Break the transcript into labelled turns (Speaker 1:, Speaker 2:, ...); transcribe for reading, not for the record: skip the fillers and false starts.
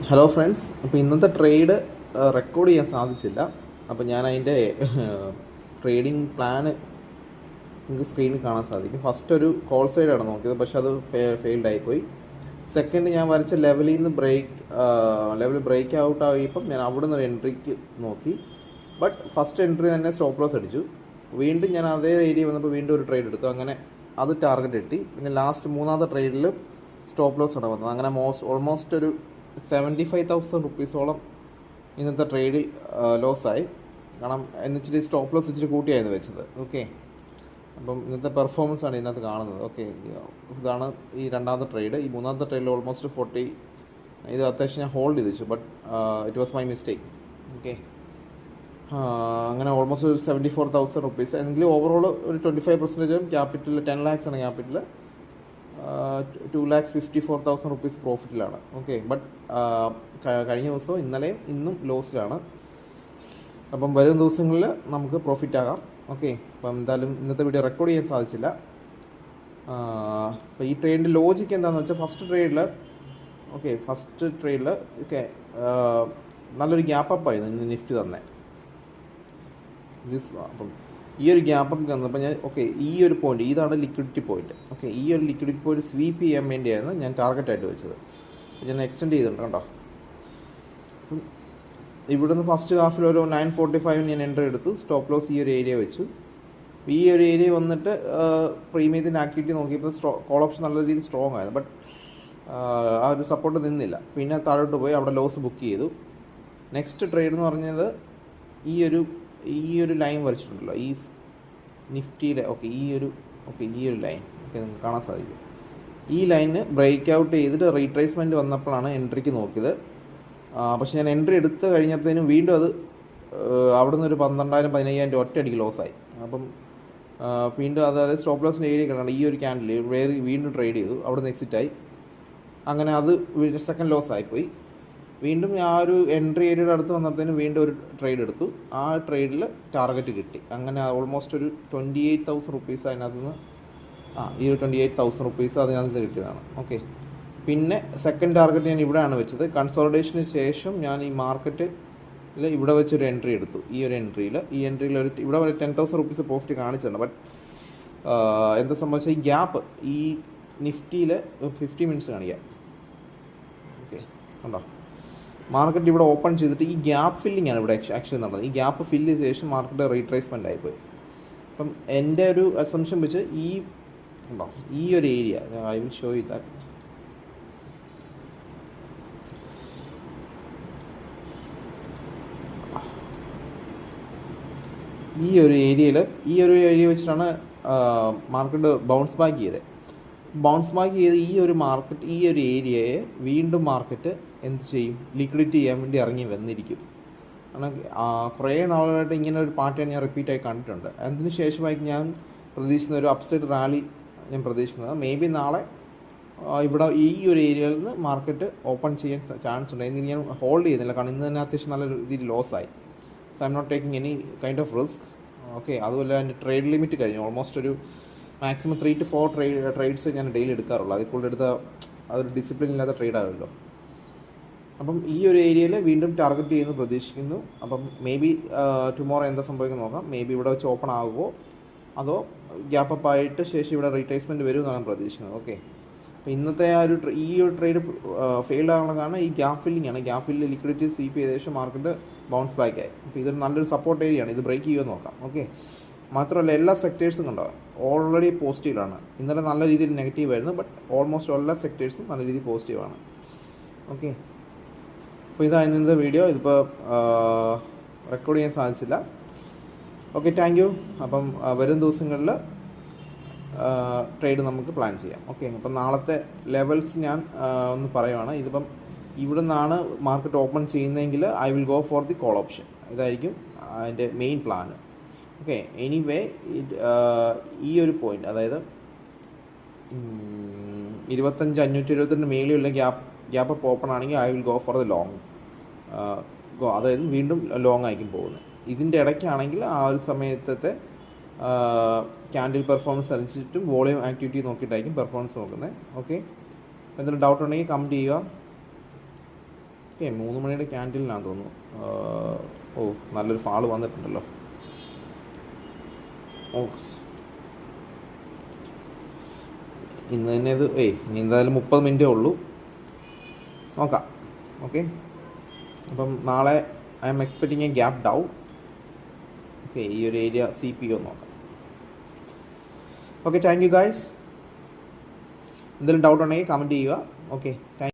Speaker 1: Hello friends, അപ്പോൾ ഇന്നത്തെ trade record ചെയ്യാൻ സാധിച്ചില്ല. അപ്പോൾ ഞാൻ അതിൻ്റെ ട്രേഡിംഗ് പ്ലാന് നിങ്ങൾക്ക് സ്ക്രീനിൽ കാണാൻ സാധിക്കും. ഫസ്റ്റ് ഒരു കോൾ സൈഡാണ് നോക്കിയത്, പക്ഷെ അത് ഫെയിൽഡ് ആയിപ്പോയി. സെക്കൻഡ് ഞാൻ വരച്ച ലെവലിൽ നിന്ന് ലെവൽ ബ്രേക്ക് ഔട്ട് ആയപ്പം ഞാൻ അവിടെ നിന്ന് ഒരു എൻട്രിക്ക് നോക്കി. ബട്ട് ഫസ്റ്റ് എൻട്രി തന്നെ സ്റ്റോപ്പ് ലോസ് അടിച്ചു. വീണ്ടും ഞാൻ അതേ ഏരിയ വന്നപ്പോൾ വീണ്ടും ഒരു ട്രേഡ് എടുത്തു. അങ്ങനെ അത് ടാർഗറ്റ് കിട്ടി. പിന്നെ ലാസ്റ്റ് മൂന്നാമത്തെ ട്രേഡിൽ സ്റ്റോപ്പ് ലോസ് ആണ് വന്നത്. അങ്ങനെ ഓൾമോസ്റ്റ് ഒരു 75,000 റുപ്പീസോളം ഇന്നത്തെ ട്രേഡിൽ ലോസായി. കാരണം എന്നുവെച്ചിട്ട് സ്റ്റോപ്പ് ലോസ് ഇച്ചിരി കൂട്ടിയായിരുന്നു വെച്ചത്. ഓക്കെ, അപ്പം ഇന്നത്തെ പെർഫോമൻസ് ആണ് ഇതിനകത്ത് കാണുന്നത്. ഓക്കെ, ഇതാണ് ഈ രണ്ടാമത്തെ ട്രേഡ്. ഈ മൂന്നാമത്തെ ട്രേഡിൽ ഓൾമോസ്റ്റ് 40, ഇത് അത്യാവശ്യം ഞാൻ ഹോൾഡ് ചെയ്ത് വെച്ചു. But it was my mistake. Okay, അങ്ങനെ ഓൾമോസ്റ്റ് ഒരു 74,000 റുപ്പീസ്. എങ്കിലും ഓവറോൾ ഒരു 25% ക്യാപിറ്റൽ, 10 lakhs ആണ് ക്യാപിറ്റൽ, 2,54,000 റുപ്പീസ് പ്രോഫിറ്റിലാണ്. ഓക്കെ, ബട്ട് കഴിഞ്ഞ ദിവസവും ഇന്നലെയും ഇന്നും ലോസിലാണ്. അപ്പം വരും ദിവസങ്ങളിൽ നമുക്ക് പ്രോഫിറ്റ് ആകാം. ഓക്കെ, അപ്പം എന്തായാലും ഇന്നത്തെ വീഡിയോ റെക്കോർഡ് ചെയ്യാൻ സാധിച്ചില്ല. അപ്പോൾ ഈ ട്രേഡിൻ്റെ ലോജിക്ക് എന്താണെന്ന് വെച്ചാൽ ഫസ്റ്റ് ട്രേഡിൽ നല്ലൊരു ഗ്യാപ്പ് അപ്പ് ആയിരുന്നു ഇന്ന് നിഫ്റ്റി തന്നെ. അപ്പം ഈ ഒരു ഗ്യാപ്പ് അപ്പ് തന്നപ്പോൾ ഞാൻ ഈ ഒരു പോയിന്റ്, ഇതാണ് ലിക്വിഡിറ്റി പോയിന്റ്. ഓക്കെ, ഈ ഒരു ലിക്വിഡിറ്റി പോയിന്റ് സ്വീപ്പ് ചെയ്യാൻ വേണ്ടിയായിരുന്നു ഞാൻ ടാർഗറ്റായിട്ട് വെച്ചത്. ഞാൻ എക്സ്റ്റെൻഡ് ചെയ്തിട്ടുണ്ട് കേട്ടോ. ഇവിടുന്ന് ഫസ്റ്റ് ഹാഫിൽ ഒരു 9:45 ഞാൻ എൻട്രി എടുത്തു. സ്റ്റോപ്പ് ലോസ് ഈ ഒരു ഏരിയ വെച്ചു. ഈ ഒരു ഏരിയ വന്നിട്ട് പ്രീമിയത്തിൻ്റെ ആക്ടിവിറ്റി നോക്കിയപ്പോൾ കോൾ ഓപ്ഷൻ നല്ല രീതിയിൽ സ്ട്രോങ് ആയിരുന്നു. ബട്ട് ആ ഒരു സപ്പോർട്ട് നിന്നില്ല. പിന്നെ താഴോട്ട് പോയി അവിടെ ലോസ് ബുക്ക് ചെയ്തു. നെക്സ്റ്റ് ട്രേഡ് എന്ന് പറഞ്ഞത് ഈ ഒരു ലൈൻ വരച്ചിട്ടുണ്ടല്ലോ ഈ നിഫ്റ്റിയുടെ. ഈ ഒരു ലൈൻ നിങ്ങൾക്ക് കാണാൻ സാധിക്കും. ഈ ലൈന് ബ്രേക്ക് ഔട്ട് ചെയ്തിട്ട് റീട്രേസ്മെൻറ്റ് വന്നപ്പോഴാണ് എൻട്രിക്ക് നോക്കിയത്. പക്ഷെ ഞാൻ എൻട്രി എടുത്ത് കഴിഞ്ഞപ്പോഴത്തേനും വീണ്ടും അത് അവിടെ നിന്ന് ഒരു 12,000-15,000 ഒറ്റയടിക്ക് ലോസായി. അപ്പം വീണ്ടും അതായത് സ്റ്റോപ്പ് ലോസിൻ്റെ ഏരിയ കിടക്കണം. ഈ ഒരു ക്യാൻഡിൽ വീണ്ടും ട്രേഡ് ചെയ്തു, അവിടെ നിന്ന് എക്സിറ്റായി. അങ്ങനെ അത് സെക്കൻഡ് ലോസ് ആയിപ്പോയി. വീണ്ടും ആ ഒരു എൻട്രി ഏരിയയുടെ അടുത്ത് വന്നപ്പോഴത്തേനും വീണ്ടും ഒരു ട്രേഡ് എടുത്തു. ആ ട്രേഡിൽ ടാർഗറ്റ് കിട്ടി. അങ്ങനെ ഓൾമോസ്റ്റ് ഒരു 28,000 റുപ്പീസ് അതിനകത്ത് നിന്ന് ഈ ഒരു 28,000 റുപ്പീസ് അതിനകത്ത് കിട്ടിയതാണ്. ഓക്കെ, പിന്നെ സെക്കൻഡ് ടാർഗറ്റ് ഞാൻ ഇവിടെയാണ് വെച്ചത്. കൺസോളിഡേഷന് ശേഷം ഞാൻ ഈ മാർക്കറ്റിൽ ഇവിടെ വെച്ചൊരു എൻട്രി എടുത്തു. ഈ എൻട്രിയിൽ ഇവിടെ ഒരു 10,000 റുപ്പീസ് പ്രോഫിറ്റ് കാണിച്ചിട്ടുണ്ട്. ബട്ട് എന്താ സംഭവിച്ചാൽ ഈ ഗ്യാപ്പ് ഈ നിഫ്റ്റിയിൽ 50 മിനിറ്റ്സ് കാണിക്കാം. ഓക്കെ, കണ്ടോ, മാർക്കറ്റ് ഇവിടെ ഓപ്പൺ ചെയ്തിട്ട് ഈ ഗ്യാപ്പ് ഫില്ലിംഗ് ആണ് ഇവിടെ ആക്ച്വലി നടന്നത്. ഈ ഗ്യാപ്പ് ഫില്ല് ചെയ്ത ശേഷം മാർക്കറ്റ് റീട്രേസ്മെൻ്റ് ആയിപ്പോയി. അപ്പം എൻ്റെ ഒരു അസംഷൻ വെച്ച് ഈ ഒരു area I will show you that. ഈ ഒരു ഏരിയ വെച്ചിട്ടാണ് മാർക്കറ്റ് ബൗൺസ് ബാക്ക് ചെയ്ത് ഈ ഒരു ഏരിയയെ വീണ്ടും മാർക്കറ്റ് എന്ത് ചെയ്യും, ലിക്വിഡിറ്റി ചെയ്യാൻ വേണ്ടി ഇറങ്ങി വന്നിരിക്കും. കാരണം കുറേ നാളുകളായിട്ട് ഇങ്ങനെ ഒരു പാറ്റേൺ ഞാൻ റിപ്പീറ്റായി കണ്ടിട്ടുണ്ട്. അതിന് ശേഷമായി ഞാൻ പ്രതീക്ഷിക്കുന്ന ഒരു അപ്സൈഡ് റാലി ഞാൻ പ്രതീക്ഷിക്കുന്നത്. മേ ബി നാളെ ഇവിടെ ഈ ഒരു ഏരിയയിൽ നിന്ന് മാർക്കറ്റ് ഓപ്പൺ ചെയ്യാൻ ചാൻസ് ഉണ്ട്. ഇന്ന് ഞാൻ ഹോൾഡ് ചെയ്യുന്നില്ല, കാരണം ഇന്ന് തന്നെ അത്യാവശ്യം നല്ല രീതിയിൽ ലോസായി. So I am not taking any kind of risk. Okay, അതുപോലെ എൻ്റെ ട്രേഡ് ലിമിറ്റ് കഴിഞ്ഞു. ഓൾമോസ്റ്റ് ഒരു മാക്സിമം 3 to 4 ട്രേഡ്സ് ഞാൻ ഡെയിലി എടുക്കാറുള്ളൂ. അതിൽ കൂടുതൽ എടുത്താൽ അതൊരു ഡിസിപ്ലിൻ ഇല്ലാത്ത ട്രേഡ് ആകുമല്ലോ. അപ്പം ഈ ഒരു ഏരിയയിൽ വീണ്ടും ടാർഗറ്റ് ചെയ്യുന്നു പ്രതീക്ഷിക്കുന്നു. അപ്പം മേ ബി ടുമോറോ എന്താ സംഭവിക്കുന്നത് നോക്കാം. മേ ബി ഇവിടെ വെച്ച് ഓപ്പൺ ആകുമോ അതോ ഗ്യാപ്പ് അപ്പ് ആയിട്ട് ശേഷം ഇവിടെ റീട്രേസ്മെൻറ്റ് വരുമെന്നാണ് പ്രതീക്ഷിക്കുന്നത്. ഓക്കെ, അപ്പോൾ ഇന്നത്തെ ഈ ഒരു ട്രേഡ് ഫെയിൽഡ് ആകാനുള്ള കാരണം ഈ ഗ്യാപ്പ് ഫില്ലിംഗ് ആണ്. ഗ്യാപ്പ് ഫില്ല് ലിക്വിഡിറ്റി സ്വീപ്പ് ചെയ്ത ശേഷം മാർക്കറ്റ് ബൗൺസ് ബാക്ക് ആയി. അപ്പോൾ ഇതൊരു നല്ലൊരു സപ്പോർട്ട് ഏരിയ ആണ്. ഇത് ബ്രേക്ക് ചെയ്യുമെന്ന് നോക്കാം. ഓക്കെ, മാത്രമല്ല എല്ലാ സെക്ടേഴ്സും കണ്ടോ ഓൾറെഡി പോസിറ്റീവാണ്. ഇന്നലെ നല്ല രീതിയിൽ നെഗറ്റീവ് ആയിരുന്നു. ബട്ട് ഓൾമോസ്റ്റ് എല്ലാ സെക്ടേഴ്സും നല്ല രീതിയിൽ പോസിറ്റീവാണ്. ഓക്കെ, അപ്പോൾ ഇതായിരുന്നു ഇന്നത്തെ വീഡിയോ. ഇതിപ്പോൾ റെക്കോർഡ് ചെയ്യാൻ സാധിച്ചില്ല. Okay, thank you. അപ്പം വരും ദിവസങ്ങളിൽ ട്രേഡ് നമുക്ക് പ്ലാൻ ചെയ്യാം. ഓക്കെ, അപ്പം നാളത്തെ ലെവൽസ് ഞാൻ ഒന്ന് പറയുവാണ്. ഇതിപ്പം ഇവിടെ നിന്നാണ് മാർക്കറ്റ് ഓപ്പൺ ചെയ്യുന്നതെങ്കിൽ I will go for the call option. ഇതായിരിക്കും അതിൻ്റെ മെയിൻ പ്ലാന്. ഓക്കെ, എനിവേ ഈ ഒരു പോയിന്റ്, അതായത് 25,522 മേലെയുള്ള ഗ്യാപ്പ് അപ്പ് ഓപ്പൺ ആണെങ്കിൽ I will go for the long. അതായത് വീണ്ടും ലോങ് ആയിരിക്കും പോകുന്നത്. ഇതിൻ്റെ ഇടയ്ക്കാണെങ്കിൽ ആ ഒരു സമയത്തെ ക്യാൻഡിൽ പെർഫോമൻസ് അനുസരിച്ചിട്ടും വോളിയം ആക്ടിവിറ്റി നോക്കിയിട്ടായിരിക്കും പെർഫോമൻസ് നോക്കുന്നത്. ഓക്കെ, എന്തെങ്കിലും ഡൗട്ട് ഉണ്ടെങ്കിൽ കമൻറ്റ് ചെയ്യുക. ഓക്കെ 3 മണിയുടെ ക്യാൻഡിലാണെന്ന് തോന്നുന്നു. ഓ നല്ലൊരു ഫാള് വന്നിട്ടുണ്ടല്ലോ. ഓ ഇന്ന് തന്നെ ഇത് ഇനി എന്തായാലും 30 മിനിറ്റേ ഉള്ളൂ, നോക്കാം. ഓക്കെ, അപ്പം നാളെ I M expecting A gap down. Okay, ഈ ഒരു ഏരിയ സി പി ഒന്ന് നോക്കാം. Okay, thank you guys. എന്തെങ്കിലും ഡൗട്ട് ഉണ്ടെങ്കിൽ കമൻറ്റ് ചെയ്യുക. Okay, thank